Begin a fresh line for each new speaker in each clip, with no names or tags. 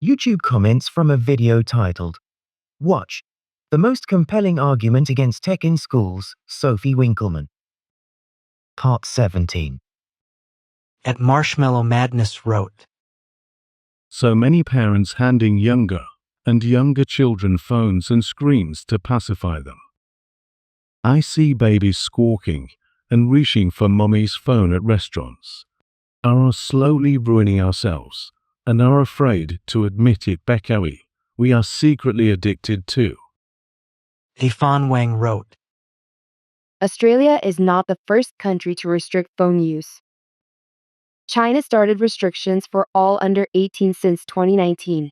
YouTube comments from a video titled, Watch, the most compelling argument against tech in schools, Sophie Winkleman. Part 17.
At Marshmallow Madness wrote,
So many parents handing younger and younger children phones and screens to pacify them. I see babies squawking and reaching for mommy's phone at restaurants. Are slowly ruining ourselves and are afraid to admit it. Beccawi, we are secretly addicted too.
Fan Wang wrote,
Australia is not the first country to restrict phone use. China started restrictions for all under 18 since 2019.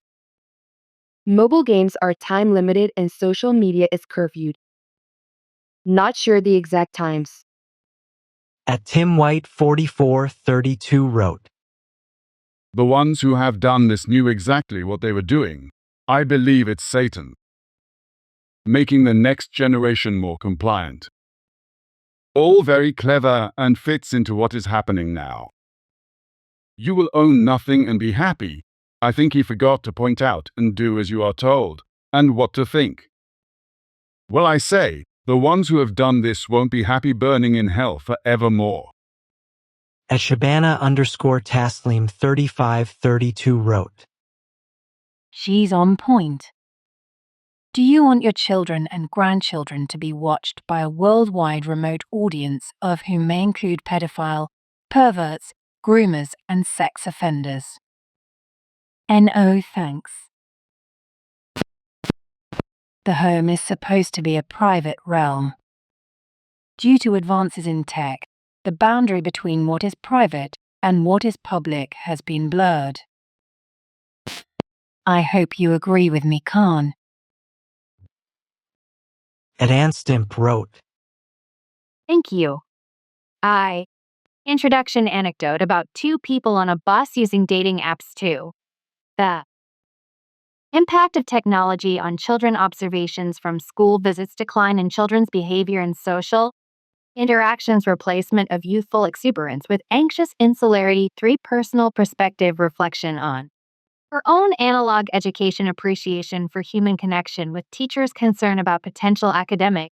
Mobile games are time limited and social media is curfewed. Not sure the exact times.
At Tim White 4432 wrote,
The ones who have done this knew exactly what they were doing. I believe it's Satan, making the next generation more compliant. All very clever and fits into what is happening now. You will own nothing and be happy. I think he forgot to point out and do as you are told, and what to think. Well, I say, the ones who have done this won't be happy burning in hell forevermore.
At Shabana_Taslim 3532 wrote,
She's on point. Do you want your children and grandchildren to be watched by a worldwide remote audience of whom may include pedophile, perverts, groomers, and sex offenders? No thanks. The home is supposed to be a private realm. Due to advances in tech, the boundary between what is private and what is public has been blurred. I hope you agree with me, Khan.
At Anstimp wrote,
Thank you. Introduction anecdote about two people on a bus using dating apps too. The impact of technology on children. Observations from school visits. Decline in children's behavior and social interactions. Replacement of youthful exuberance with anxious insularity. 3 Personal perspective. Reflection on her own analog education. Appreciation for human connection with teachers. Concern about potential academic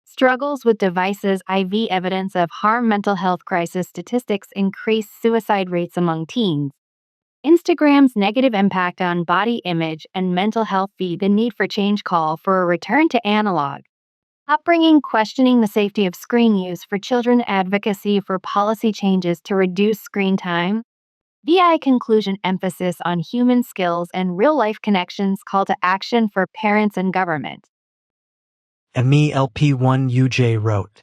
struggles with devices. IV evidence of harm. Mental health crisis. Statistics. Increased suicide rates among teens. Instagram's negative impact on body image and mental health. The need for change. Call for a return to analog upbringing. Questioning the safety of screen use for children. Advocacy for policy changes to reduce screen time. VI conclusion. Emphasis on human skills and real-life connections. Call to action for parents and government.
At Me LP1UJ wrote,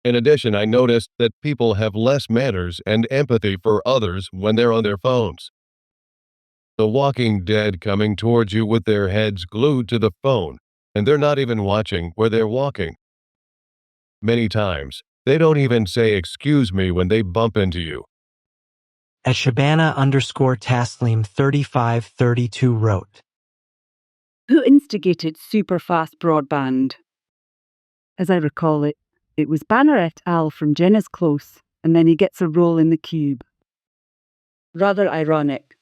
In addition, I noticed that people have less manners and empathy for others when they're on their phones. The Walking Dead coming towards you with their heads glued to the phone, and they're not even watching where they're walking. Many times, they don't even say excuse me when they bump into you.
At Shabana_Taslim 3532 wrote,
Who instigated super-fast broadband? As I recall it, it was Banner et al. From Jenna's Close, and then he gets a role in the Cube. Rather ironic.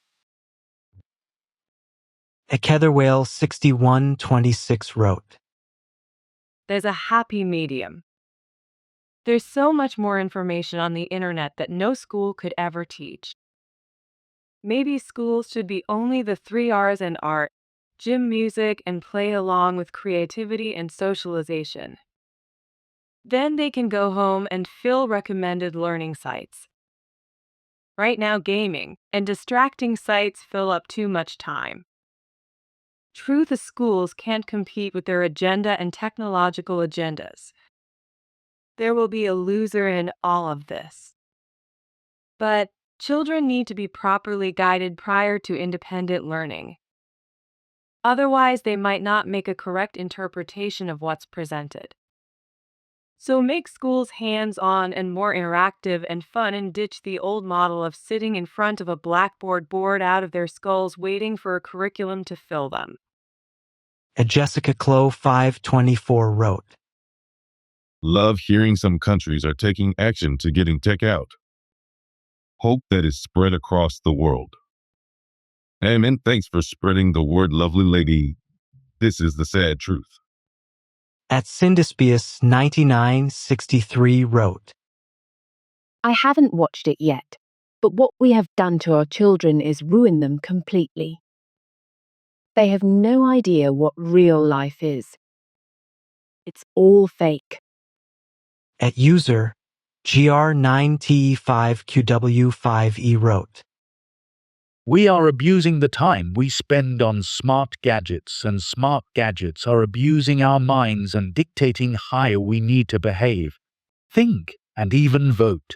At Ketherwhale 6126 wrote,
There's a happy medium. There's so much more information on the internet that no school could ever teach. Maybe schools should be only the 3 R's in art, gym, music, and play, along with creativity and socialization. Then they can go home and fill recommended learning sites. Right now, gaming and distracting sites fill up too much time. True, the schools can't compete with their agenda and technological agendas. There will be a loser in all of this. But children need to be properly guided prior to independent learning. Otherwise, they might not make a correct interpretation of what's presented. So make schools hands-on and more interactive and fun, and ditch the old model of sitting in front of a blackboard bored out of their skulls waiting for a curriculum to fill them.
At Jessica Clow 524 wrote,
Love hearing some countries are taking action to getting tech out. Hope that is spread across the world. Amen. Thanks for spreading the word, lovely lady. This is the sad truth.
At Syndispius 9963 wrote,
I haven't watched it yet, but what we have done to our children is ruin them completely. They have no idea what real life is. It's all fake.
At user GR9TE5QW5E wrote,
We are abusing the time we spend on smart gadgets, and smart gadgets are abusing our minds and dictating how we need to behave, think, and even vote.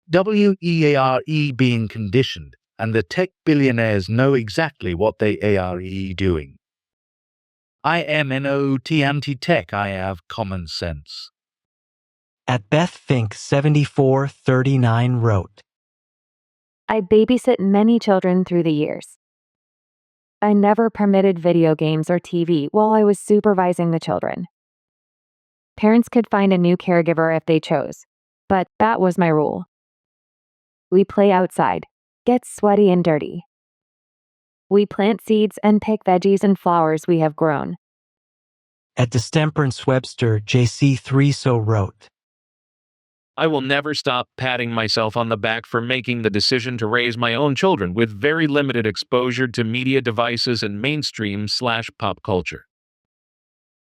WEARE being conditioned, and the tech billionaires know exactly what they are doing. I am not anti-tech, I have common sense.
At BethFink7439 wrote,
I babysit many children through the years. I never permitted video games or TV while I was supervising the children. Parents could find a new caregiver if they chose, but that was my rule. We play outside, get sweaty and dirty. We plant seeds and pick veggies and flowers we have grown.
At Distemperance Webster JC3 so wrote,
I will never stop patting myself on the back for making the decision to raise my own children with very limited exposure to media devices and mainstream/pop culture.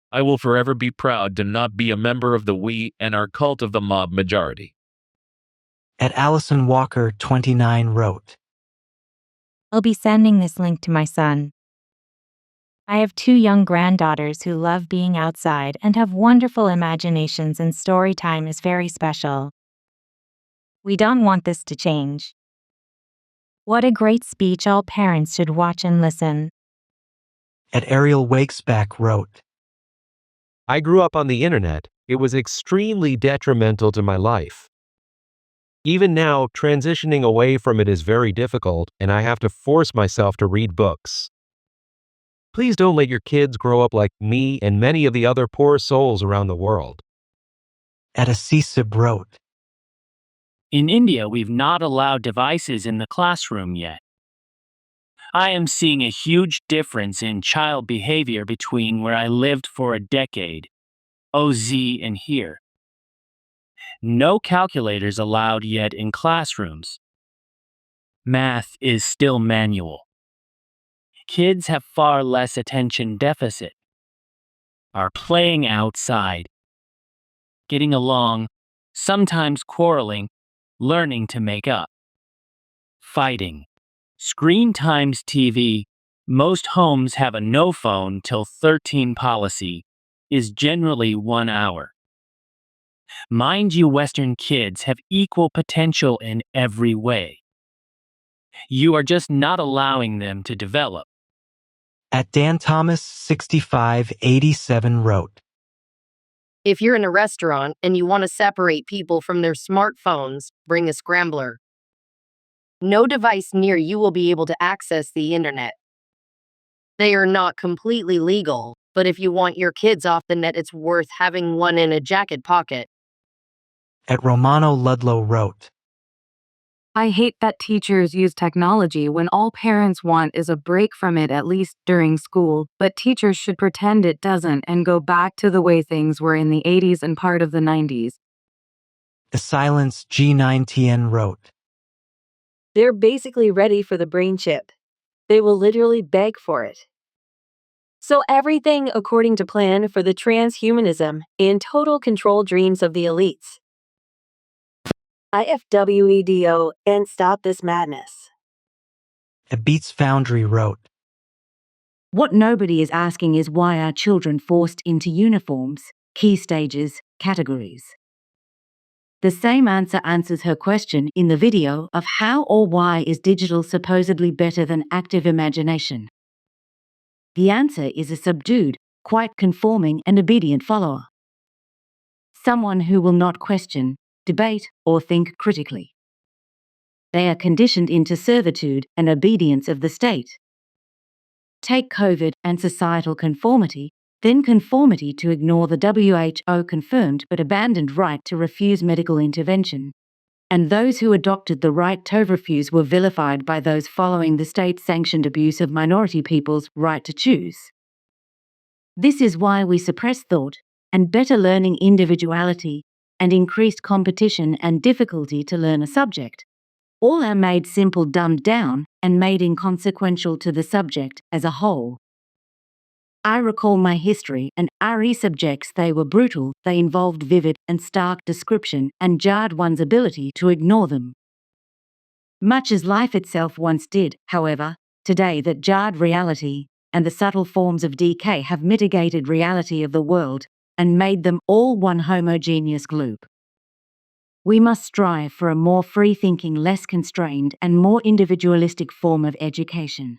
I will forever be proud to not be a member of the we and our cult of the mob majority.
At Allison Walker 29 wrote,
I'll be sending this link to my son. I have 2 young granddaughters who love being outside and have wonderful imaginations, and story time is very special. We don't want this to change. What a great speech all parents should watch and listen.
At Ariel Wakesback wrote,
I grew up on the internet. It was extremely detrimental to my life. Even now, transitioning away from it is very difficult, and I have to force myself to read books. Please don't let your kids grow up like me and many of the other poor souls around the world.
At Asisib wrote,
In India, we've not allowed devices in the classroom yet. I am seeing a huge difference in child behavior between where I lived for a decade, OZ, and here. No calculators allowed yet in classrooms. Math is still manual. Kids have far less attention deficit, are playing outside, getting along, sometimes quarreling, learning to make up, fighting. Screen times TV, most homes have a no phone till 13 policy, is generally 1 hour. Mind you, Western kids have equal potential in every way. You are just not allowing them to develop.
At Dan Thomas 6587 wrote,
If you're in a restaurant and you want to separate people from their smartphones, bring a scrambler. No device near you will be able to access the internet. They are not completely legal, but if you want your kids off the net, it's worth having one in a jacket pocket.
At Romano Ludlow wrote,
I hate that teachers use technology when all parents want is a break from it, at least during school, but teachers should pretend it doesn't and go back to the way things were in the 80s and part of the 90s.
The Silence G9TN wrote,
They're basically ready for the brain chip. They will literally beg for it. So everything according to plan for the transhumanism and total control dreams of the elites. IFWEDO and stop this madness.
At Beats Foundry wrote,
What nobody is asking is why are children forced into uniforms, key stages, categories. The same answer answers her question in the video of how or why is digital supposedly better than active imagination. The answer is a subdued, quite conforming and obedient follower. Someone who will not question, debate, or think critically. They are conditioned into servitude and obedience of the state. Take COVID and societal conformity, then conformity to ignore the WHO confirmed but abandoned right to refuse medical intervention. and those who adopted the right to refuse were vilified by those following the state-sanctioned abuse of minority people's right to choose. This is why we suppress thought and better learning individuality and increased competition and difficulty to learn a subject. All are made simple dumbed down and made inconsequential to the subject as a whole. I recall my history and RE subjects, they were brutal, they involved vivid and stark description and jarred one's ability to ignore them. Much as life itself once did, however, today that jarred reality and the subtle forms of decay have mitigated reality of the world and made them all one homogeneous globe. We must strive for a more free-thinking, less constrained and more individualistic form of education.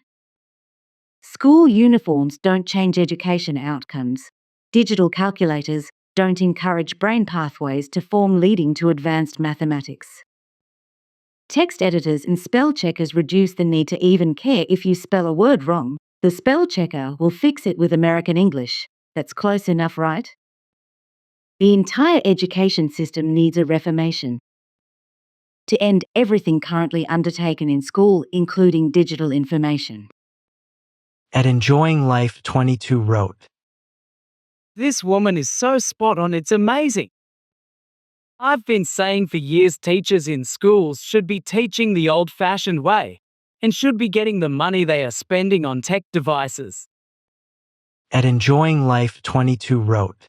School uniforms don't change education outcomes. Digital calculators don't encourage brain pathways to form leading to advanced mathematics. Text editors and spell checkers reduce the need to even care if you spell a word wrong. The spell checker will fix it with American English. That's close enough, right? The entire education system needs a reformation to end everything currently undertaken in school, including digital information.
At Enjoying Life 22 wrote,
"This woman is so spot on, it's amazing. I've been saying for years teachers in schools should be teaching the old-fashioned way and should be getting the money they are spending on tech devices."
At Enjoying Life 22 wrote,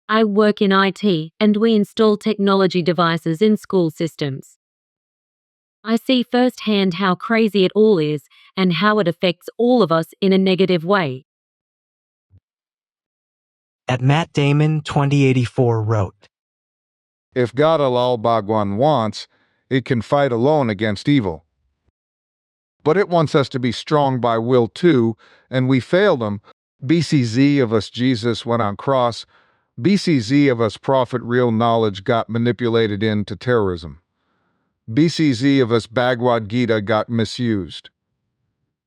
I work in IT and we install technology devices in school systems. I see firsthand how crazy it all is and how it affects all of us in a negative way.
At Matt Damon 2084 wrote,
If God Alal Bhagwan wants, it can fight alone against evil. But it wants us to be strong by will too, and we failed him. BCZ of us Jesus went on cross. BCZ of us prophet real knowledge got manipulated into terrorism. BCZ of us Bhagavad Gita got misused.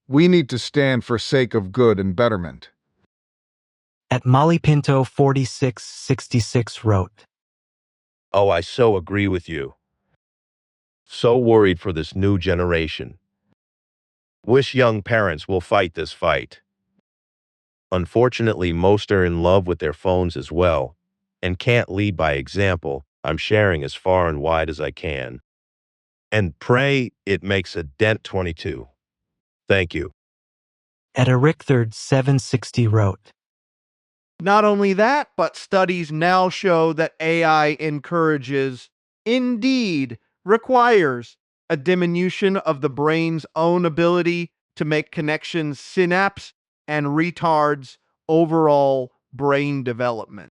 We need to stand for sake of good and betterment.
At Molly Pinto 4666 wrote,
Oh, I so agree with you. So worried for this new generation. Wish young parents will fight this fight. Unfortunately, most are in love with their phones as well, and can't lead by example. I'm sharing as far and wide as I can. And pray it makes a dent 22. Thank you.
At Erichtherd 760 wrote,
Not only that, but studies now show that AI encourages, indeed requires, a diminution of the brain's own ability to make connections, synapse, and retards overall brain development.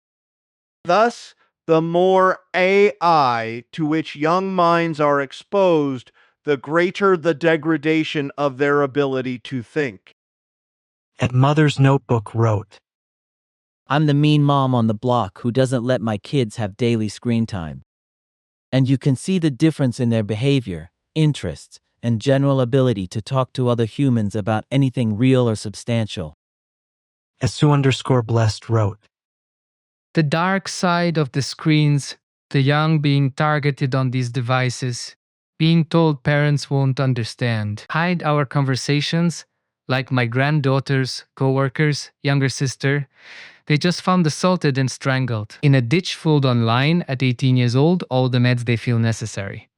Thus, the more AI to which young minds are exposed, the greater the degradation of their ability to think.
At Mother's Notebook wrote,
I'm the mean mom on the block who doesn't let my kids have daily screen time. And you can see the difference in their behavior, interests, and general ability to talk to other humans about anything real or substantial.
Asu_blessed wrote,
The dark side of the screens, the young being targeted on these devices, being told parents won't understand, hide our conversations, like my granddaughter's co-worker's younger sister. They just found assaulted and strangled in a ditch fooled online at 18 years old, all the meds they feel necessary.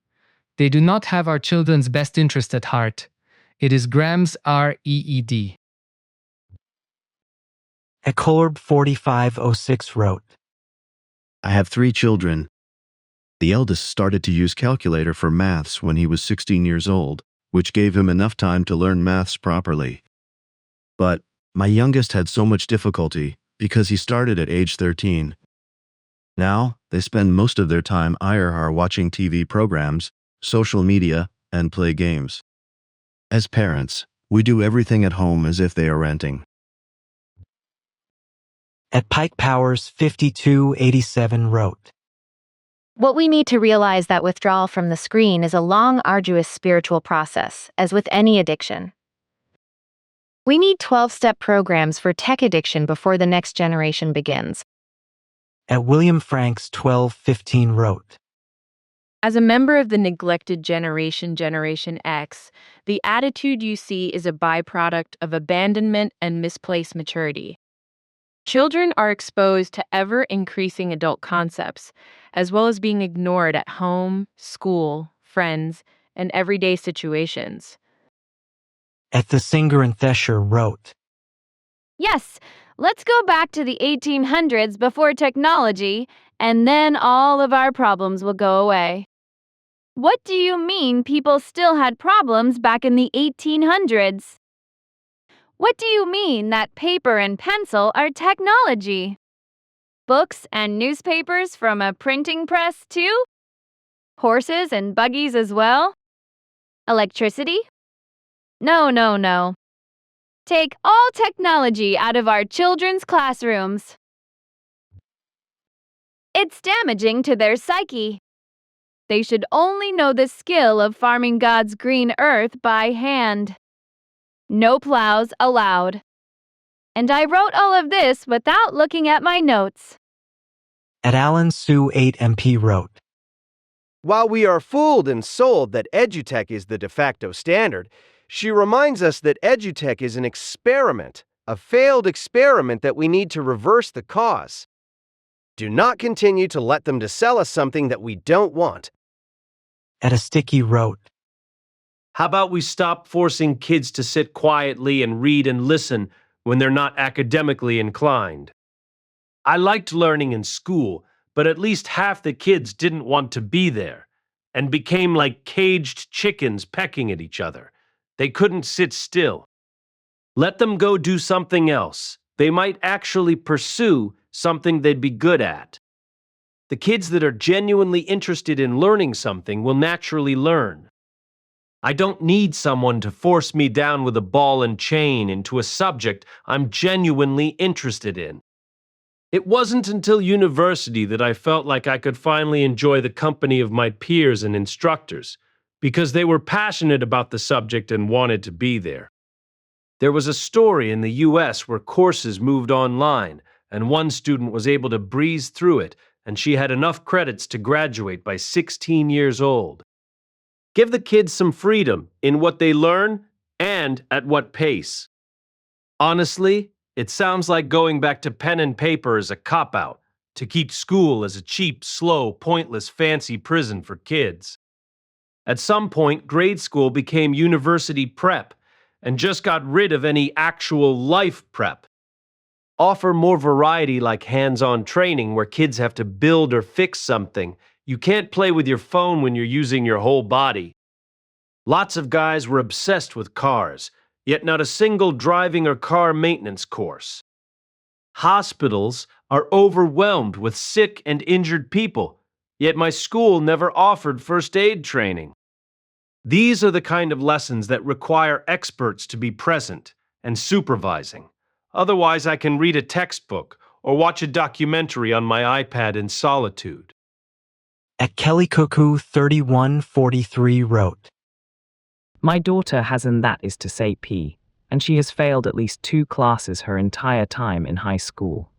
They do not have our children's best interest at heart. It is Graham's REED.
At Colorb 4506 wrote,
I have 3 children. The eldest started to use calculator for maths when he was 16 years old, which gave him enough time to learn maths properly. But my youngest had so much difficulty because he started at age 13. Now, they spend most of their time IRR watching TV programs, social media, and play games. As parents, we do everything at home as if they are renting.
At Pike Powers 5287 wrote,
What we need to realize that withdrawal from the screen is a long, arduous spiritual process, as with any addiction. We need 12-step programs for tech addiction before the next generation begins.
At William Franks 1215 wrote,
As a member of the neglected generation, Generation X, the attitude you see is a byproduct of abandonment and misplaced maturity. Children are exposed to ever-increasing adult concepts, as well as being ignored at home, school, friends, and everyday situations.
At the Singer and Thescher wrote,
Yes, let's go back to the 1800s before technology, and then all of our problems will go away. What do you mean people still had problems back in the 1800s? What do you mean that paper and pencil are technology? Books and newspapers from a printing press, too? Horses and buggies as well? Electricity? No, no, no. Take all technology out of our children's classrooms. It's damaging to their psyche. They should only know the skill of farming God's green earth by hand. No plows allowed. And I wrote all of this without looking at my notes.
At Alan Sue 8MP wrote,
While we are fooled and sold that edutech is the de facto standard, she reminds us that edutech is an experiment, a failed experiment that we need to reverse the cause. Do not continue to let them to sell us something that we don't want.
At a Sticky wrote,
How about we stop forcing kids to sit quietly and read and listen when they're not academically inclined? I liked learning in school, but at least half the kids didn't want to be there and became like caged chickens pecking at each other. They couldn't sit still. Let them go do something else. They might actually pursue something they'd be good at. The kids that are genuinely interested in learning something will naturally learn. I don't need someone to force me down with a ball and chain into a subject I'm genuinely interested in. It wasn't until university that I felt like I could finally enjoy the company of my peers and instructors, because they were passionate about the subject and wanted to be there. There was a story in the US where courses moved online, and one student was able to breeze through it, and she had enough credits to graduate by 16 years old. Give the kids some freedom in what they learn and at what pace. Honestly, it sounds like going back to pen and paper is a cop-out, to keep school as a cheap, slow, pointless, fancy prison for kids. At some point, grade school became university prep and just got rid of any actual life prep. Offer more variety like hands-on training where kids have to build or fix something. You can't play with your phone when you're using your whole body. Lots of guys were obsessed with cars, yet not a single driving or car maintenance course. Hospitals are overwhelmed with sick and injured people, yet my school never offered first aid training. These are the kind of lessons that require experts to be present and supervising. Otherwise, I can read a textbook or watch a documentary on my iPad in solitude.
At Kelly Cuckoo 3143 wrote,
My daughter has an that is to say P, and she has failed at least 2 classes her entire time in high school.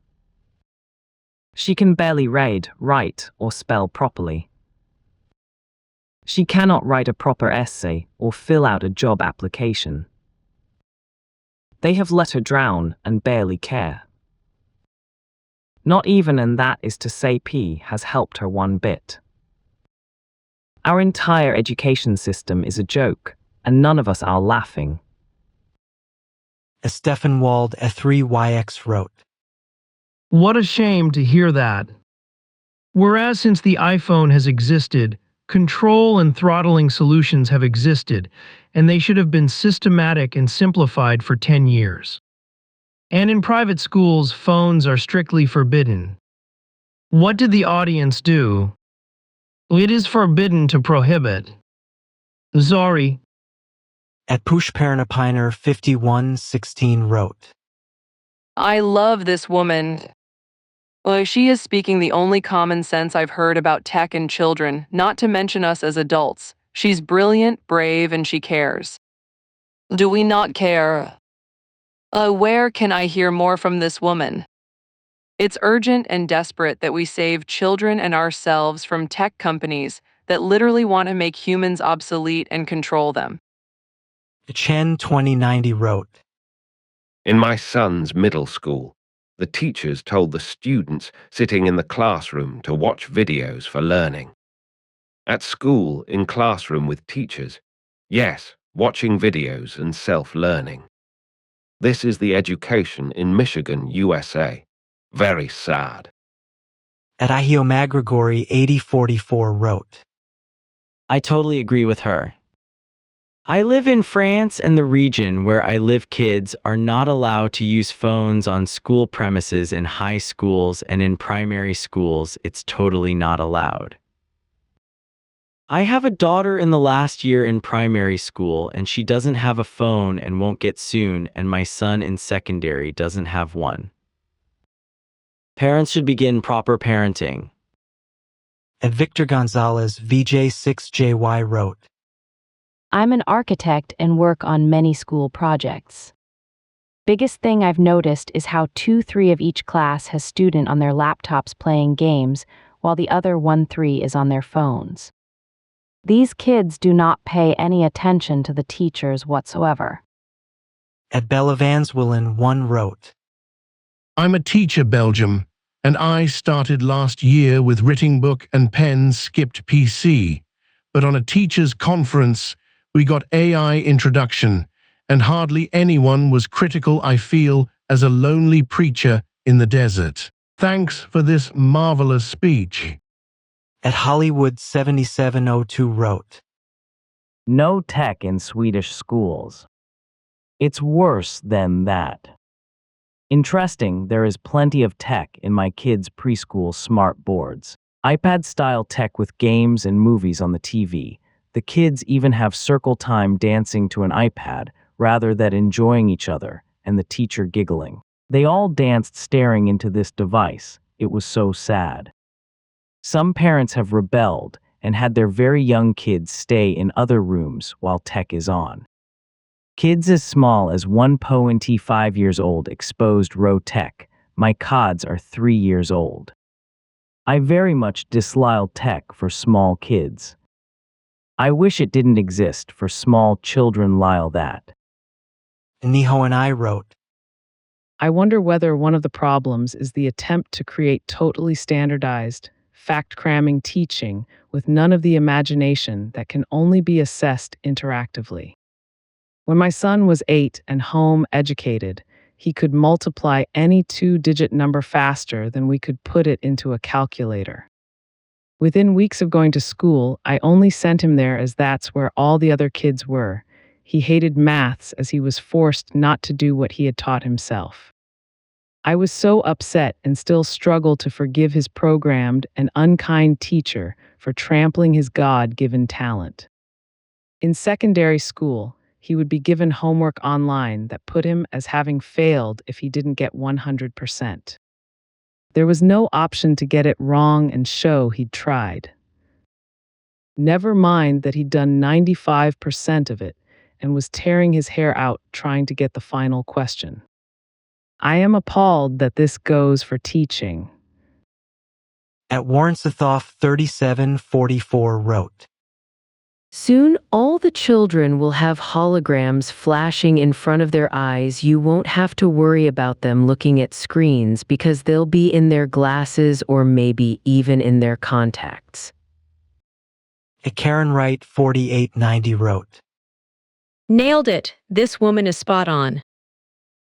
She can barely read, write, or spell properly. She cannot write a proper essay or fill out a job application. They have let her drown and barely care. Not even an that is to say P has helped her one bit. Our entire education system is a joke, and none of us are laughing.
As Stefan Wald F3YX wrote,
What a shame to hear that. Whereas since the iPhone has existed, control and throttling solutions have existed, and they should have been systematic and simplified for 10 years. And in private schools, phones are strictly forbidden. What did the audience do? It is forbidden to prohibit. Sorry.
At Pushparanapiner 5116 wrote,
I love this woman. Well, she is speaking the only common sense I've heard about tech and children, not to mention us as adults. She's brilliant, brave, and she cares. Do we not care? Where can I hear more from this woman? It's urgent and desperate that we save children and ourselves from tech companies that literally want to make humans obsolete and control them.
Chen 2090 wrote,
In my son's middle school, the teachers told the students sitting in the classroom to watch videos for learning. At school, in classroom with teachers, yes, watching videos and self-learning. This is the education in Michigan, USA. Very sad.
At Ihio 8044 wrote,
I totally agree with her. I live in France, and the region where I live, kids are not allowed to use phones on school premises in high schools, and in primary schools, it's totally not allowed. I have a daughter in the last year in primary school, and she doesn't have a phone and won't get soon, and my son in secondary doesn't have one. Parents should begin proper parenting.
At Victor Gonzalez VJ6JY wrote,
I'm an architect and work on many school projects. Biggest thing I've noticed is how 2-3 of each class has student on their laptops playing games while the other 1-3 is on their phones. These kids do not pay any attention to the teachers whatsoever.
At Bella Vanswillen 1 wrote,
I'm a teacher, Belgium, and I started last year with writing book and pen skipped PC, but on a teachers' conference, we got AI introduction, and hardly anyone was critical. I feel as a lonely preacher in the desert. Thanks for this marvelous speech.
At Hollywood 7702 wrote,
No tech in Swedish schools. It's worse than that. Interesting, there is plenty of tech in my kids' preschool smart boards. iPad-style tech with games and movies on the TV. The kids even have circle time dancing to an iPad rather than enjoying each other and the teacher giggling. They all danced staring into this device. It was so sad. Some parents have rebelled and had their very young kids stay in other rooms while tech is on. Kids as small as 1.5 years old exposed row tech. My cods are 3 years old. I very much dislike tech for small kids. I wish it didn't exist for small children lyle that.
Niho and I wrote,
I wonder whether one of the problems is the attempt to create totally standardized, fact-cramming teaching with none of the imagination that can only be assessed interactively. When my son was 8 and home educated, he could multiply any 2-digit number faster than we could put it into a calculator. Within weeks of going to school, I only sent him there as that's where all the other kids were. He hated maths as he was forced not to do what he had taught himself. I was so upset and still struggle to forgive his programmed and unkind teacher for trampling his God-given talent. In secondary school, he would be given homework online that put him as having failed if he didn't get 100%. There was no option to get it wrong and show he'd tried. Never mind that he'd done 95% of it and was tearing his hair out trying to get the final question. I am appalled that this goes for teaching.
At Warren Sithoff 3744 wrote,
Soon, all the children will have holograms flashing in front of their eyes. You won't have to worry about them looking at screens because they'll be in their glasses or maybe even in their contacts.
At Karen Wright 4890 wrote,
Nailed it. This woman is spot on.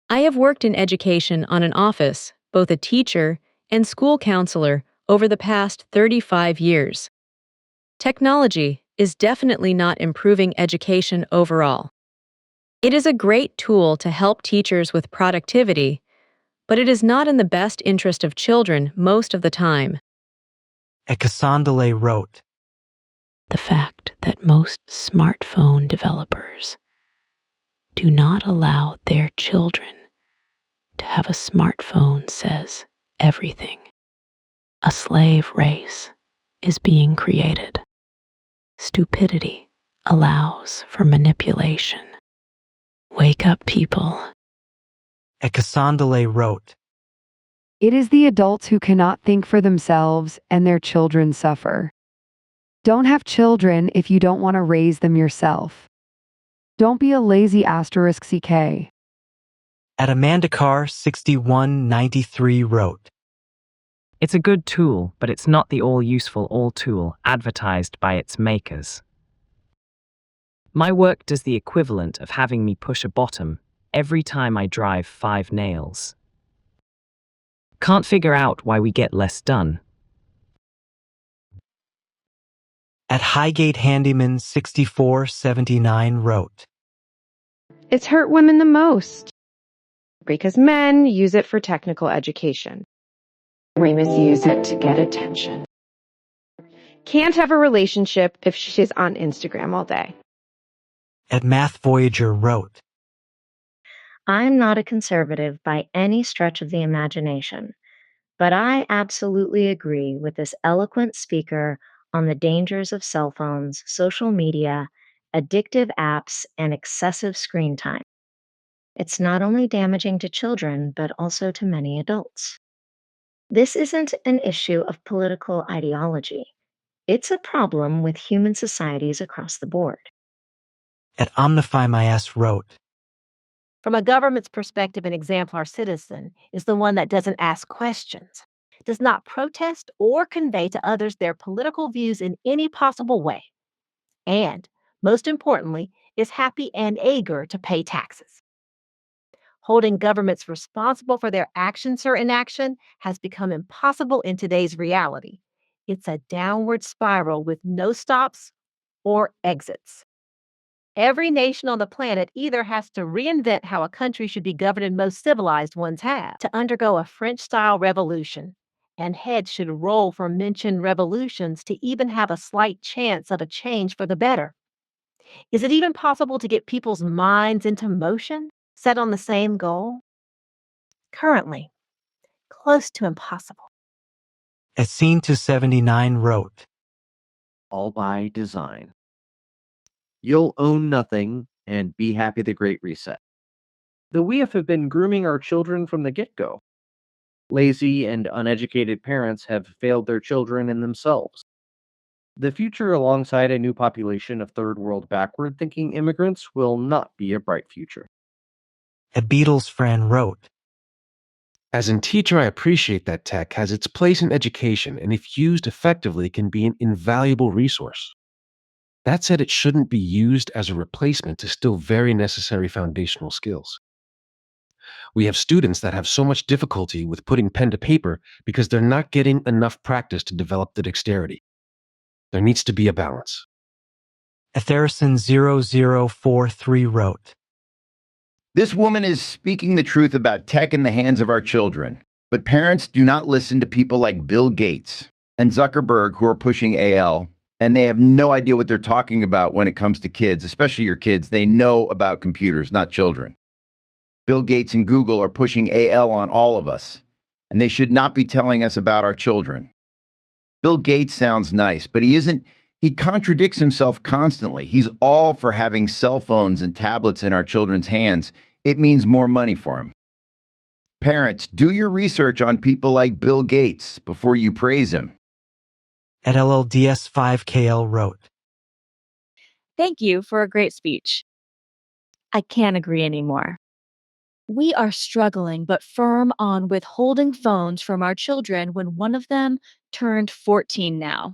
I have worked in education on an office, both a teacher and school counselor, over the past 35 years. Technology is definitely not improving education overall. It is a great tool to help teachers with productivity, but it is not in the best interest of children most of the time.
At Cassandale wrote,
The fact that most smartphone developers do not allow their children to have a smartphone says everything. A slave race is being created. Stupidity allows for manipulation. Wake up, people.
At Cassandale wrote,
It is the adults who cannot think for themselves and their children suffer. Don't have children if you don't want to raise them yourself. Don't be a lazy asterisk CK.
At Amanda Carr 6193 wrote,
It's a good tool, but it's not the all-useful all-tool advertised by its makers. My work does the equivalent of having me push a bottom every time I drive 5 nails. Can't figure out why we get less done.
At Highgate Handyman 6479 wrote,
It's hurt women the most because men use it for technical education. We misuse it to get attention. Can't have a relationship if she's on Instagram all day.
At Math Voyager wrote,
I'm not a conservative by any stretch of the imagination, but I absolutely agree with this eloquent speaker on the dangers of cell phones, social media, addictive apps, and excessive screen time. It's not only damaging to children, but also to many adults. This isn't an issue of political ideology. It's a problem with human societies across the board.
At Omnify My Ass wrote,
From a government's perspective, an exemplar citizen is the one that doesn't ask questions, does not protest or convey to others their political views in any possible way, and, most importantly, is happy and eager to pay taxes. Holding governments responsible for their actions or inaction has become impossible in today's reality. It's a downward spiral with no stops or exits. Every nation on the planet either has to reinvent how a country should be governed, and most civilized ones have, to undergo a French-style revolution, and heads should roll for mentioned revolutions to even have a slight chance of a change for the better. Is it even possible to get people's minds into motion, set on the same goal? Currently, close to impossible.
At Scene 279 wrote,
All by design. You'll own nothing and be happy the Great Reset. The we have been grooming our children from the get-go. Lazy and uneducated parents have failed their children and themselves. The future alongside a new population of third world backward-thinking immigrants will not be a bright future.
A Beatles fan wrote,
As a teacher, I appreciate that tech has its place in education and if used effectively can be an invaluable resource. That said, it shouldn't be used as a replacement to still very necessary foundational skills. We have students that have so much difficulty with putting pen to paper because they're not getting enough practice to develop the dexterity. There needs to be a balance.
Etherson0043 wrote,
This woman is speaking the truth about tech in the hands of our children, but parents do not listen to people like Bill Gates and Zuckerberg who are pushing AL, and they have no idea what they're talking about when it comes to kids, especially your kids. They know about computers, not children. Bill Gates and Google are pushing AL on all of us, and they should not be telling us about our children. Bill Gates sounds nice, but he contradicts himself constantly. He's all for having cell phones and tablets in our children's hands. It means more money for him. Parents, do your research on people like Bill Gates before you praise him.
At LLDS5KL wrote,
Thank you for a great speech. I can't agree anymore. We are struggling but firm on withholding phones from our children when one of them turned 14 now.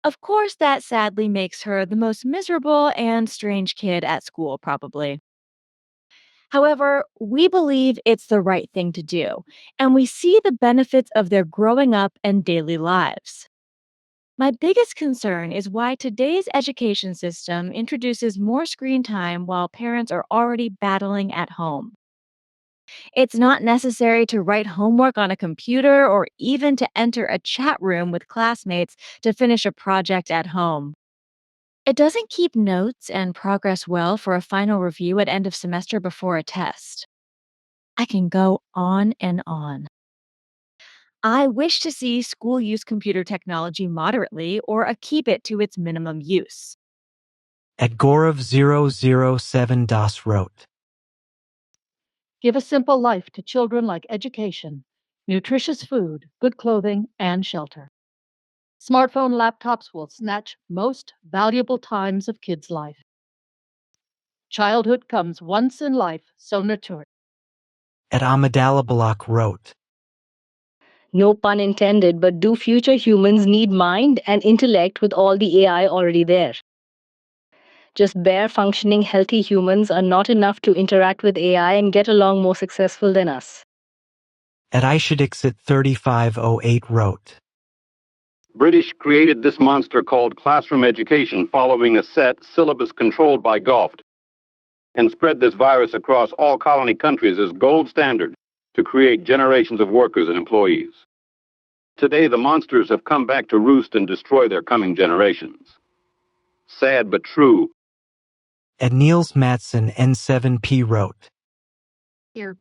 Of course, that sadly makes her the most miserable and strange kid at school, probably. However, we believe it's the right thing to do, and we see the benefits of their growing up and daily lives. My biggest concern is why today's education system introduces more screen time while parents are already battling at home. It's not necessary to write homework on a computer or even to enter a chat room with classmates to finish a project at home. It doesn't keep notes and progress well for a final review at end of semester before a test. I can go on and on. I wish to see school use computer technology moderately or keep it to its minimum use.
At Gorov007 Das wrote,
Give a simple life to children like education, nutritious food, good clothing, and shelter. Smartphone laptops will snatch most valuable times of kids' life. Childhood comes once in life, so nurture.
Ed Amidala Balak wrote,
No pun intended, but do future humans need mind and intellect with all the AI already there? Just bare functioning healthy humans are not enough to interact with AI and get along more successful than us.
Ed Ishadixit 3508 wrote,
British created this monster called classroom education following a set syllabus controlled by Goft, and spread this virus across all colony countries as gold standard to create generations of workers and employees. Today, the monsters have come back to roost and destroy their coming generations. Sad but true.
Ed Niels Matson N7P wrote,
Here.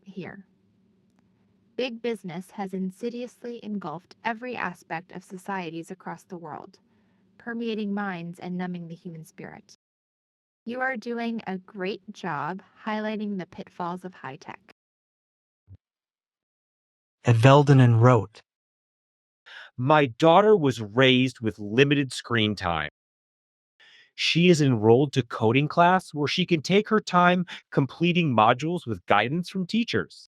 Big business has insidiously engulfed every aspect of societies across the world, permeating minds and numbing the human spirit. You are doing a great job highlighting the pitfalls of high tech.
Ed Veldenen wrote,
My daughter was raised with limited screen time. She is enrolled to coding class where she can take her time completing modules with guidance from teachers.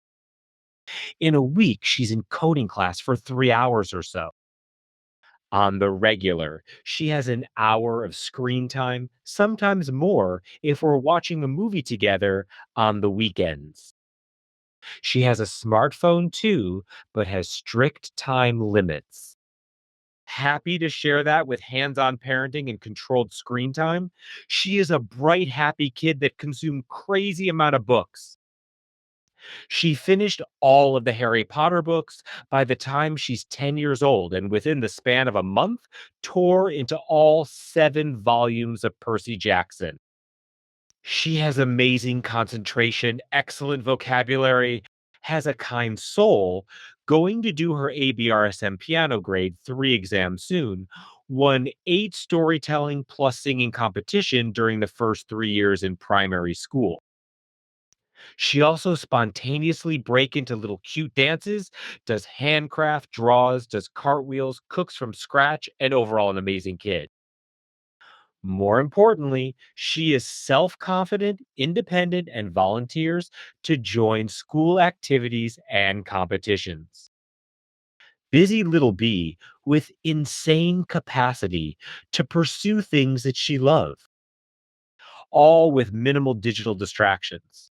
In a week, she's in coding class for 3 hours or so. On the regular, she has an hour of screen time, sometimes more if we're watching a movie together on the weekends. She has a smartphone too, but has strict time limits. Happy to share that with hands-on parenting and controlled screen time. She is a bright, happy kid that consumed crazy amount of books. She finished all of the Harry Potter books by the time she's 10 years old, and within the span of a month, tore into all 7 volumes of Percy Jackson. She has amazing concentration, excellent vocabulary, has a kind soul, going to do her ABRSM piano grade 3 exam soon, won 8 storytelling plus singing competition during the first 3 years in primary school. She also spontaneously break into little cute dances, does handcraft, draws, does cartwheels, cooks from scratch, and overall an amazing kid. More importantly, she is self-confident, independent, and volunteers to join school activities and competitions. Busy little bee with insane capacity to pursue things that she loves, all with minimal digital distractions.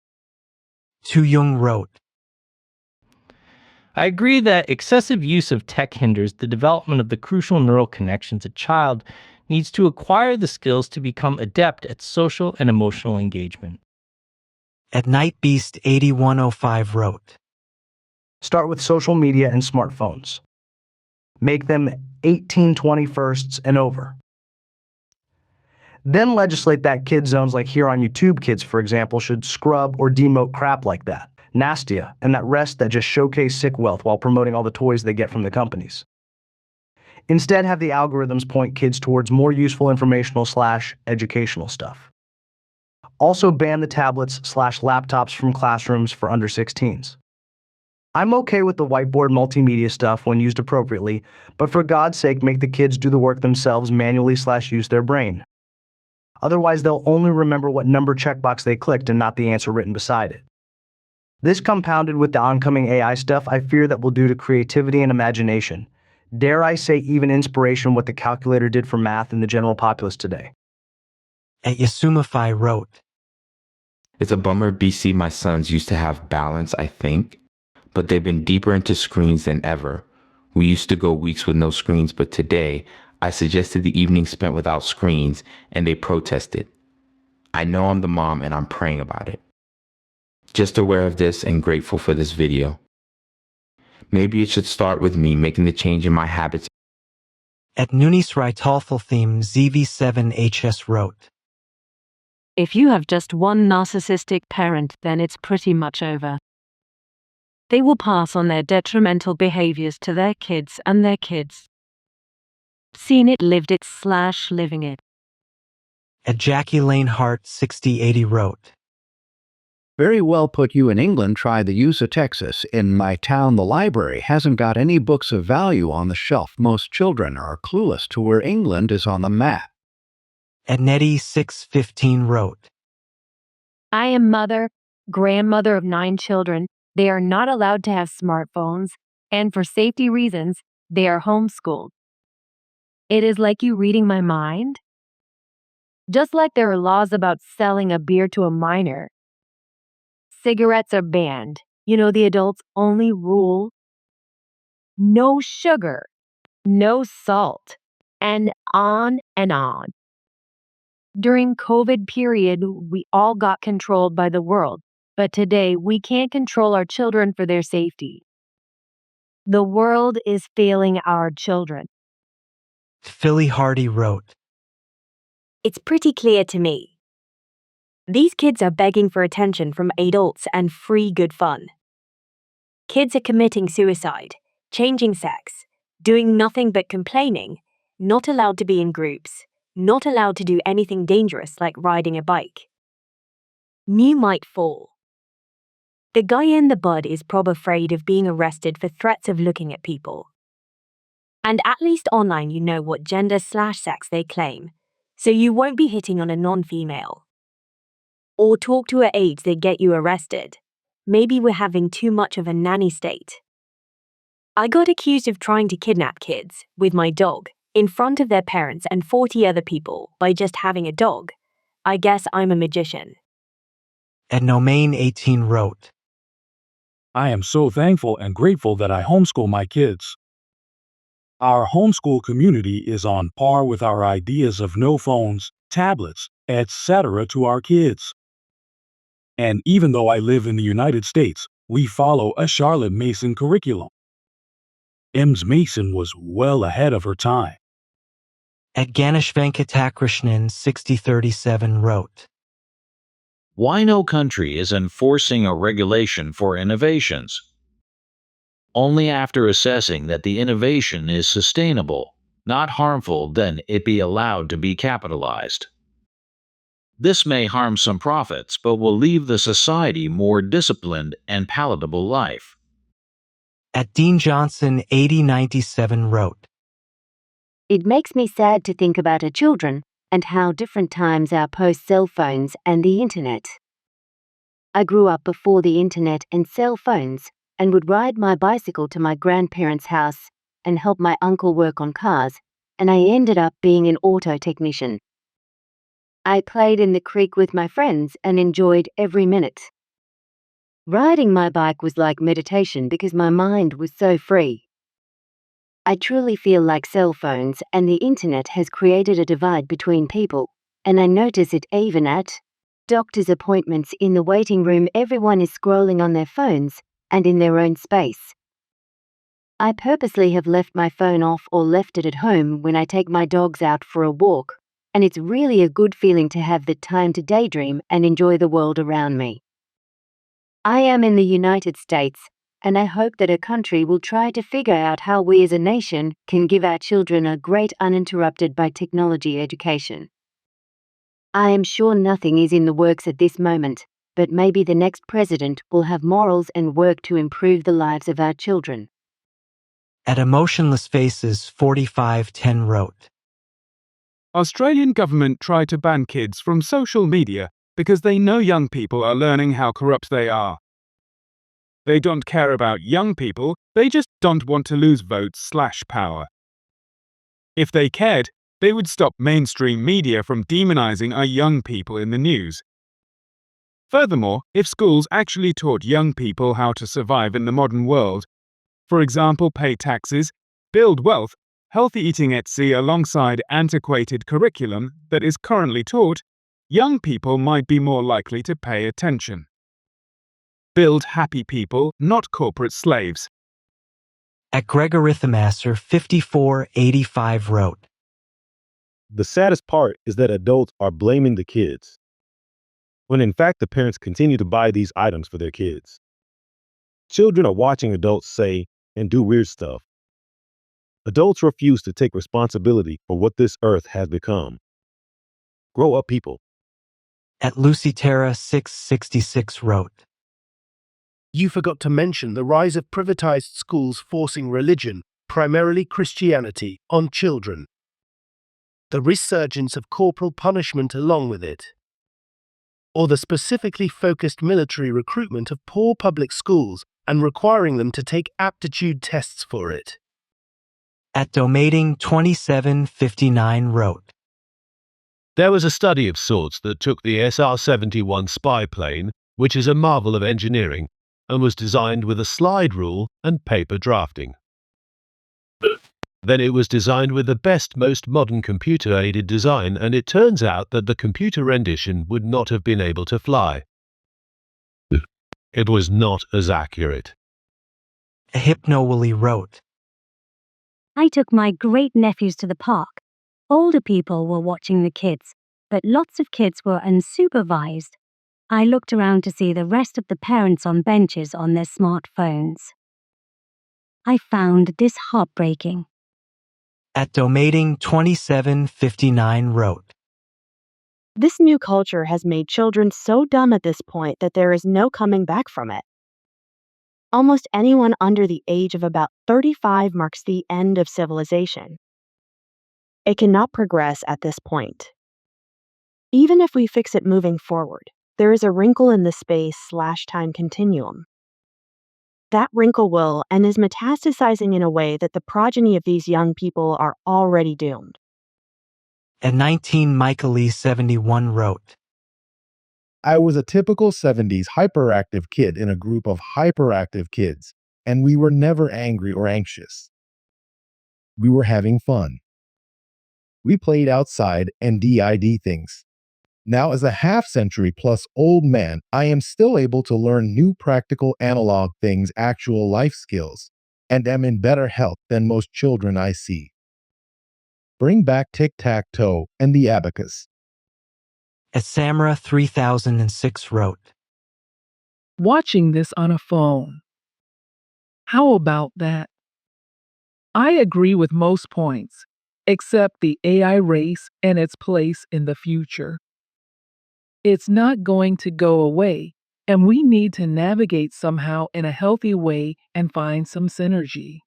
Tu Young wrote,
I agree that excessive use of tech hinders the development of the crucial neural connections a child needs to acquire the skills to become adept at social and emotional engagement.
At Nightbeast 8105 wrote,
Start with social media and smartphones. Make them 18/21 and over. Then legislate that kid zones like here on YouTube Kids, for example, should scrub or demote crap like that, Nastia, and that rest that just showcase sick wealth while promoting all the toys they get from the companies. Instead, have the algorithms point kids towards more useful informational/educational stuff. Also ban the tablets/laptops from classrooms for under 16s. I'm okay with the whiteboard multimedia stuff when used appropriately, but for God's sake, make the kids do the work themselves manually/use their brain. Otherwise, they'll only remember what number checkbox they clicked and not the answer written beside it. This compounded with the oncoming AI stuff I fear that will do to creativity and imagination. Dare I say even inspiration what the calculator did for math in the general populace today.
At Yasumafai wrote,
It's a bummer BC my sons used to have balance, I think, but they've been deeper into screens than ever. We used to go weeks with no screens, but today I suggested the evening spent without screens and they protested. I know I'm the mom and I'm praying about it. Just aware of this and grateful for this video. Maybe it should start with me making the change in my habits.
At Nunis Raitalful theme ZV7HS wrote,
If you have just one narcissistic parent, then it's pretty much over. They will pass on their detrimental behaviors to their kids and their kids. Seen it, lived it/living it.
At Jackie Lane Hart 6080 wrote,
Very well put. You in England try the use of Texas. In my town, the library hasn't got any books of value on the shelf. Most children are clueless to where England is on the map.
Ednetti 615 wrote,
I am grandmother of 9 children. They are not allowed to have smartphones, and for safety reasons, they are homeschooled. It is like you reading my mind. Just like there are laws about selling a beer to a minor, cigarettes are banned. The adults only rule no sugar, no salt, and on and on. During COVID period, we all got controlled by the world, but today we can't control our children for their safety. The world is failing our children.
Philly Hardy wrote,
It's pretty clear to me. These kids are begging for attention from adults and free good fun. Kids are committing suicide, changing sex, doing nothing but complaining, not allowed to be in groups, not allowed to do anything dangerous like riding a bike. New might fall. The guy in the bud is prob afraid of being arrested for threats of looking at people. And at least online you know what gender/sex they claim, so you won't be hitting on a non-female. Or talk to a age that get you arrested. Maybe we're having too much of a nanny state. I got accused of trying to kidnap kids, with my dog, in front of their parents and 40 other people by just having a dog. I guess I'm a magician.
Ednomain 18 wrote,
I am so thankful and grateful that I homeschool my kids. Our homeschool community is on par with our ideas of no phones, tablets, etc. to our kids. And even though I live in the United States, we follow a Charlotte Mason curriculum. Ms. Mason was well ahead of her time.
Ganesh Venkatakrishnan 6037 wrote,
Why no country is enforcing a regulation for innovations? Only after assessing that the innovation is sustainable, not harmful, then it be allowed to be capitalized. This may harm some profits, but will leave the society more disciplined and palatable life.
Dean Johnson 8097 wrote,
It makes me sad to think about our children and how different times are post cell phones and the internet. I grew up before the internet and cell phones and would ride my bicycle to my grandparents' house and help my uncle work on cars, and I ended up being an auto technician. I played in the creek with my friends and enjoyed every minute. Riding my bike was like meditation because my mind was so free. I truly feel like cell phones and the internet has created a divide between people, and I notice it even at doctor's appointments. In the waiting room, everyone is scrolling on their phones and in their own space. I purposely have left my phone off or left it at home when I take my dogs out for a walk, and it's really a good feeling to have the time to daydream and enjoy the world around me. I am in the United States, and I hope that a country will try to figure out how we as a nation can give our children a great uninterrupted by technology education. I am sure nothing is in the works at this moment, but maybe the next president will have morals and work to improve the lives of our children.
Emotionless Faces 4510 wrote,
Australian government tried to ban kids from social media because they know young people are learning how corrupt they are. They don't care about young people, they just don't want to lose votes/power. If they cared, they would stop mainstream media from demonizing our young people in the news. Furthermore, if schools actually taught young people how to survive in the modern world, for example, pay taxes, build wealth, healthy eating etc. alongside antiquated curriculum that is currently taught, young people might be more likely to pay attention. Build happy people, not corporate slaves.
Gregorithomaster 5485 wrote,
The saddest part is that adults are blaming the kids, when in fact the parents continue to buy these items for their kids. Children are watching adults say and do weird stuff. Adults refuse to take responsibility for what this earth has become. Grow up, people.
At Luciterra 666 wrote,
You forgot to mention the rise of privatized schools forcing religion, primarily Christianity, on children. The resurgence of corporal punishment along with it. Or the specifically focused military recruitment of poor public schools and requiring them to take aptitude tests for it.
At Domating 2759 wrote,
There was a study of sorts that took the SR-71 spy plane, which is a marvel of engineering, and was designed with a slide rule and paper drafting. Then it was designed with the best, most modern computer-aided design, and it turns out that the computer rendition would not have been able to fly. It was not as accurate.
A Hypnowilly wrote,
I took my great-nephews to the park. Older people were watching the kids, but lots of kids were unsupervised. I looked around to see the rest of the parents on benches on their smartphones. I found this heartbreaking.
At Domating 2759 wrote,
This new culture has made children so dumb at this point that there is no coming back from it. Almost anyone under the age of about 35 marks the end of civilization. It cannot progress at this point. Even if we fix it moving forward, there is a wrinkle in the space/time continuum. That wrinkle will and is metastasizing in a way that the progeny of these young people are already doomed.
At 19 Michaelie 71 wrote,
I was a typical 70s hyperactive kid in a group of hyperactive kids, and we were never angry or anxious. We were having fun. We played outside and did things. Now, as a half-century plus old man, I am still able to learn new practical analog things, actual life skills, and am in better health than most children I see. Bring back tic-tac-toe and the abacus.
At Samra 3006 wrote,
Watching this on a phone. How about that? I agree with most points, except the AI race and its place in the future. It's not going to go away, and we need to navigate somehow in a healthy way and find some synergy.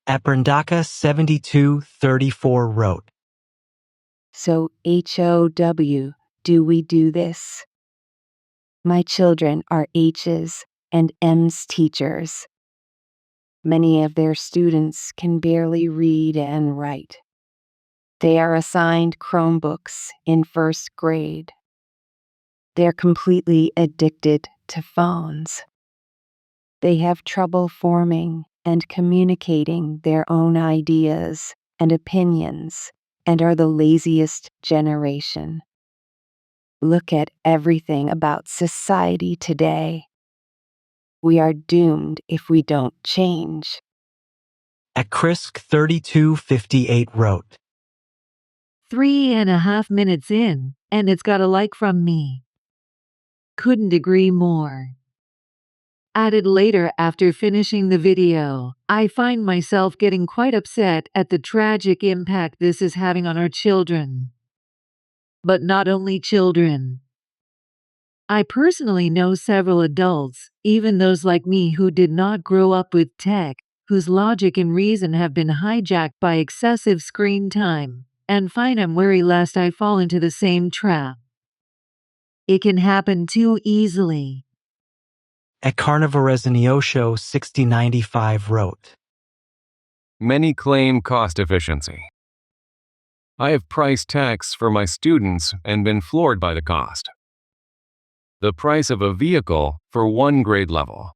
At Brandaka 7234 wrote,
So HOW, do we do this? My children are H's and M's teachers. Many of their students can barely read and write. They are assigned Chromebooks in first grade. They're completely addicted to phones. They have trouble forming and communicating their own ideas and opinions and are the laziest generation. Look at everything about society today. We are doomed if we don't change.
At Krisk 3258 wrote,
3.5 minutes in, and it's got a like from me. Couldn't agree more. Added later after finishing the video, I find myself getting quite upset at the tragic impact this is having on our children. But not only children. I personally know several adults, even those like me who did not grow up with tech, whose logic and reason have been hijacked by excessive screen time, and find I'm wary lest I fall into the same trap. It can happen too easily.
At Carnivorez Neosho 6095 wrote,
Many claim cost efficiency. I have priced tax for my students and been floored by the cost. The price of a vehicle for one grade level.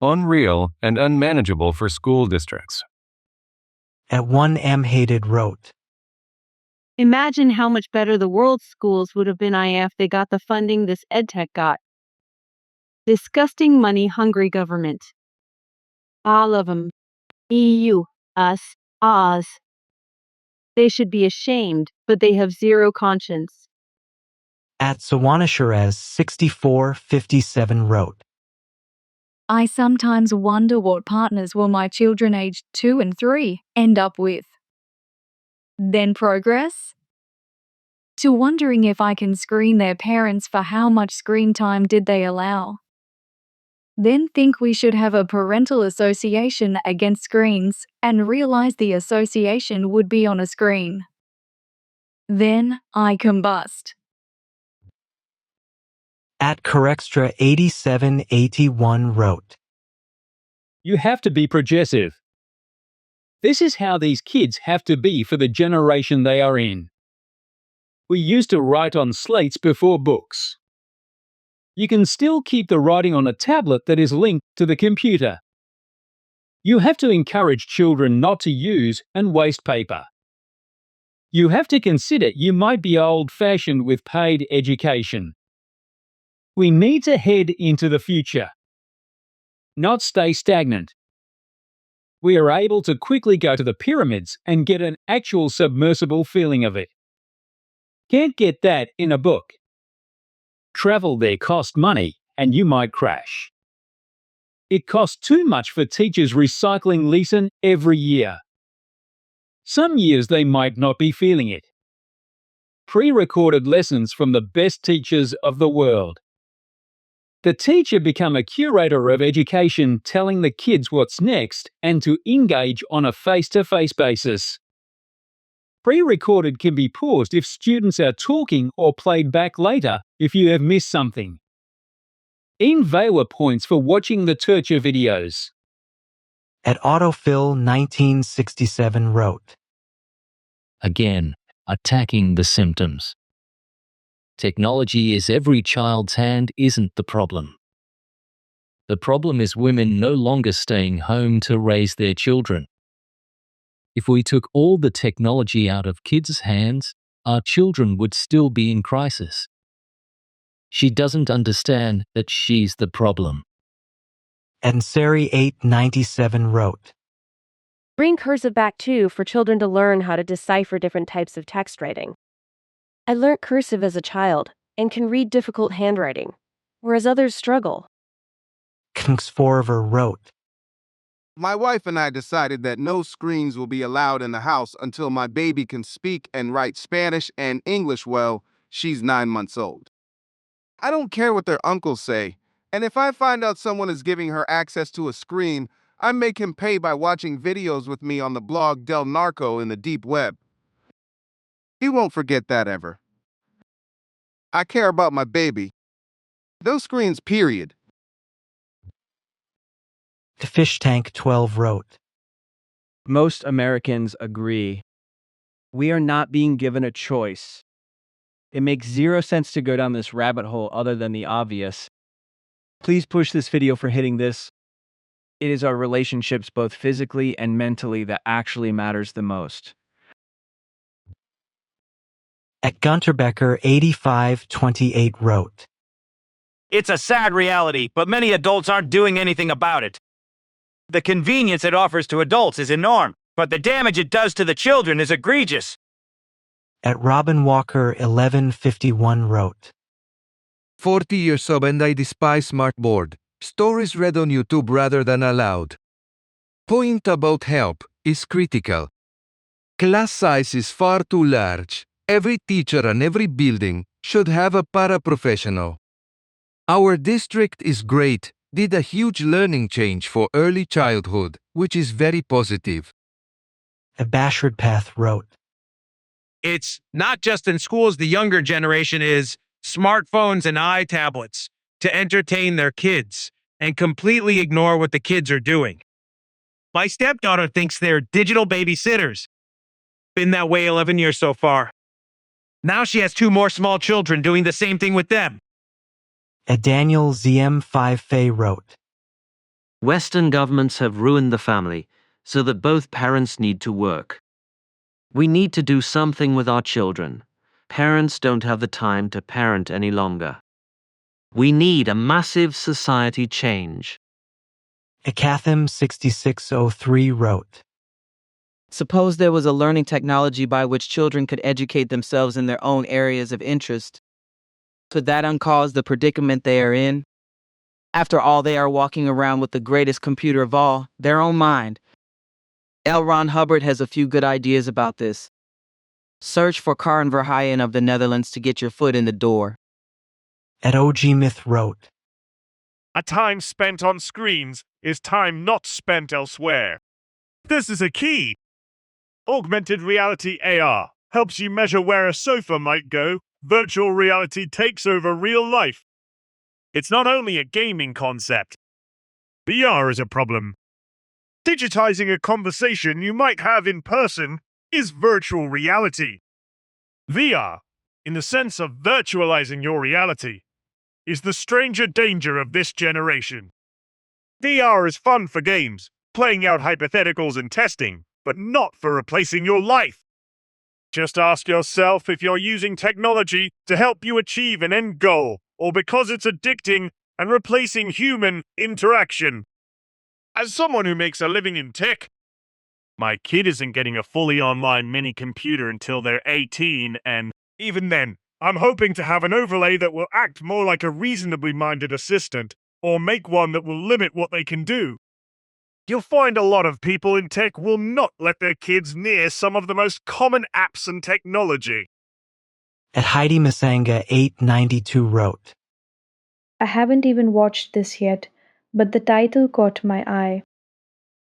Unreal and unmanageable for school districts.
At 1M Hated wrote,
Imagine how much better the world's schools would have been if they got the funding this EdTech got. Disgusting money-hungry government. All of them. EU, us, Oz. They should be ashamed, but they have zero conscience.
At Sawanasharez 6457 wrote,
I sometimes wonder what partners will my children aged 2 and 3 end up with. Then progress? to wondering if I can screen their parents for how much screen time did they allow. Then think we should have a parental association against screens and realize the association would be on a screen. Then I combust.
At Corextra 8781 wrote,
You have to be progressive. This is how these kids have to be for the generation they are in. We used to write on slates before books. You can still keep the writing on a tablet that is linked to the computer. You have to encourage children not to use and waste paper. You have to consider you might be old-fashioned with paid education. We need to head into the future, not stay stagnant. We are able to quickly go to the pyramids and get an actual submersible feeling of it. Can't get that in a book. Travel there costs money, and you might crash. It costs too much for teachers recycling lesson every year. Some years they might not be feeling it. Pre-recorded lessons from the best teachers of the world. The teacher become a curator of education, telling the kids what's next and to engage on a face-to-face basis. Pre-recorded can be paused if students are talking or played back later if you have missed something. Invaluable points for watching the torture videos.
At Autofill 1967 wrote,
Again, attacking the symptoms. Technology is every child's hand isn't the problem. The problem is women no longer staying home to raise their children. If we took all the technology out of kids' hands, our children would still be in crisis. She doesn't understand that she's the problem.
Ansari 897 wrote,
Bring cursive back too for children to learn how to decipher different types of text writing. I learnt cursive as a child and can read difficult handwriting, whereas others struggle.
Kungsforever wrote,
My wife and I decided that no screens will be allowed in the house until my baby can speak and write Spanish and English well. She's 9 months old. I don't care what their uncles say, and if I find out someone is giving her access to a screen, I make him pay by watching videos with me on the blog Del Narco in the deep web. He won't forget that ever. I care about my baby. Those screens, period.
The Fish Tank 12 wrote,
Most Americans agree. We are not being given a choice. It makes zero sense to go down this rabbit hole other than the obvious. Please push this video for hitting this. It is our relationships both physically and mentally that actually matters the most.
At Gunter Becker 8528 wrote,
It's a sad reality, but many adults aren't doing anything about it. The convenience it offers to adults is enormous, but the damage it does to the children is egregious.
At Robin Walker 1151 wrote,
40 years old and I despise smartboard. Stories read on YouTube rather than aloud. Point about help is critical. Class size is far too large. Every teacher and every building should have a paraprofessional. Our district is great, did a huge learning change for early childhood, which is very positive.
At Bashard Path wrote,
It's not just in schools the younger generation is smartphones and iTablets to entertain their kids and completely ignore what the kids are doing. My stepdaughter thinks they're digital babysitters. Been that way 11 years so far. Now she has 2 more small children doing the same thing with them.
At Daniel ZM5 Fay wrote,
Western governments have ruined the family so that both parents need to work. We need to do something with our children. Parents don't have the time to parent any longer. We need a massive society change.
Akatham 6603 wrote,
Suppose there was a learning technology by which children could educate themselves in their own areas of interest. Could that uncause the predicament they are in? After all, they are walking around with the greatest computer of all, their own mind. L. Ron Hubbard has a few good ideas about this. Search for Karen Verheyen of the Netherlands to get your foot in the door.
At OG Myth wrote,
A time spent on screens is time not spent elsewhere. This is a key. Augmented reality AR helps you measure where a sofa might go. Virtual reality takes over real life. It's not only a gaming concept. VR is a problem. Digitizing a conversation you might have in person is virtual reality. VR, in the sense of virtualizing your reality, is the stranger danger of this generation. VR is fun for games, playing out hypotheticals and testing, but not for replacing your life. Just ask yourself if you're using technology to help you achieve an end goal, or because it's addicting and replacing human interaction. As someone who makes a living in tech, my kid isn't getting a fully online mini computer until they're 18, and even then, I'm hoping to have an overlay that will act more like a reasonably minded assistant, or make one that will limit what they can do. You'll find a lot of people in tech will not let their kids near some of the most common apps and technology.
At Heidi Masanga 892 wrote,
I haven't even watched this yet, but the title caught my eye.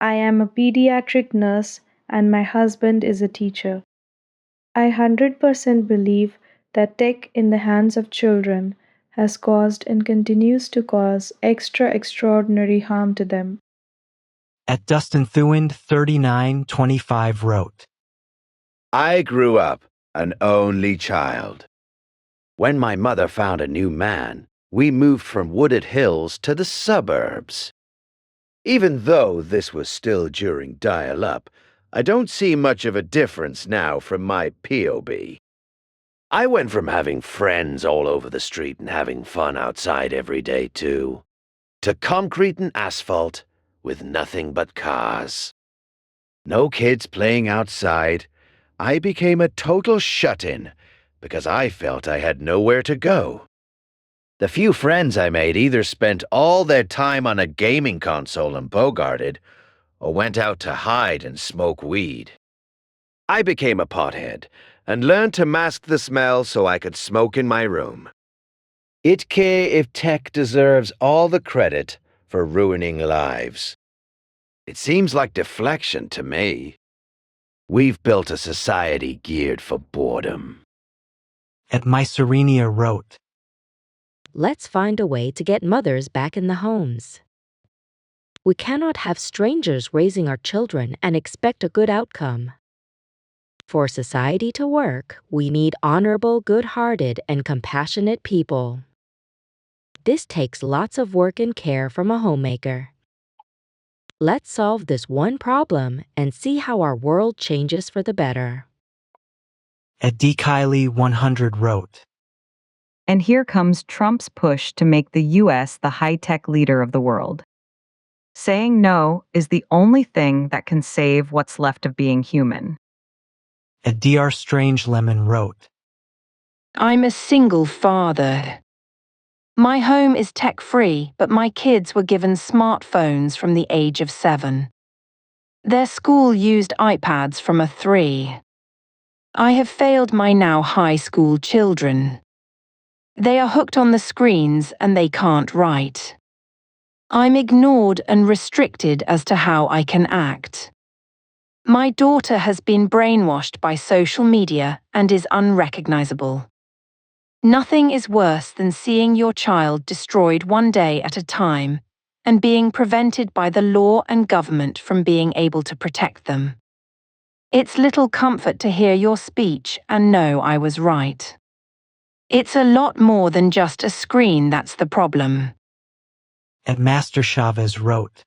I am a pediatric nurse and my husband is a teacher. I 100% believe that tech in the hands of children has caused and continues to cause extraordinary harm to them.
At Dustin Thuand 3925 wrote,
I grew up an only child. When my mother found a new man, we moved from wooded hills to the suburbs. Even though this was still during dial-up, I don't see much of a difference now from my POB. I went from having friends all over the street and having fun outside every day too, to concrete and asphalt with nothing but cars. No kids playing outside. I became a total shut-in because I felt I had nowhere to go. The few friends I made either spent all their time on a gaming console and bogarted, or went out to hide and smoke weed. I became a pothead and learned to mask the smell so I could smoke in my room. It care if tech deserves all the credit for ruining lives. It seems like deflection to me. We've built a society geared for boredom.
At My Serenia wrote,
Let's find a way to get mothers back in the homes. We cannot have strangers raising our children and expect a good outcome. For society to work, we need honorable, good-hearted, and compassionate people. This takes lots of work and care from a homemaker. Let's solve this one problem and see how our world changes for the better.
At D. Kiley 100 wrote,
And here comes Trump's push to make the U.S. the high-tech leader of the world. Saying no is the only thing that can save what's left of being human.
At Dr. Strange Lemon wrote,
I'm a single father. My home is tech-free, but my kids were given smartphones from the age of 7. Their school used iPads from a 3. I have failed my now high school children. They are hooked on the screens and they can't write. I'm ignored and restricted as to how I can act. My daughter has been brainwashed by social media and is unrecognizable. Nothing is worse than seeing your child destroyed one day at a time and being prevented by the law and government from being able to protect them. It's little comfort to hear your speech and know I was right. It's a lot more than just a screen that's the problem.
At Master Chavez wrote,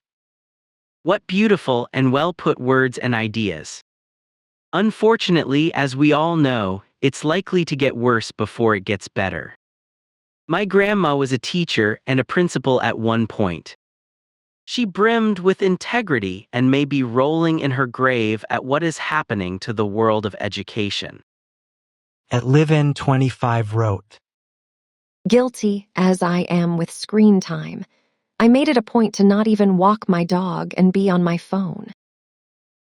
What beautiful and well-put words and ideas. Unfortunately, as we all know, it's likely to get worse before it gets better. My grandma was a teacher and a principal at one point. She brimmed with integrity and may be rolling in her grave at what is happening to the world of education.
At LiveN25 wrote,
Guilty as I am with screen time, I made it a point to not even walk my dog and be on my phone.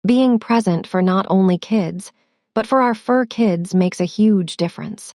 Being present for not only kids, but for our fur kids makes a huge difference.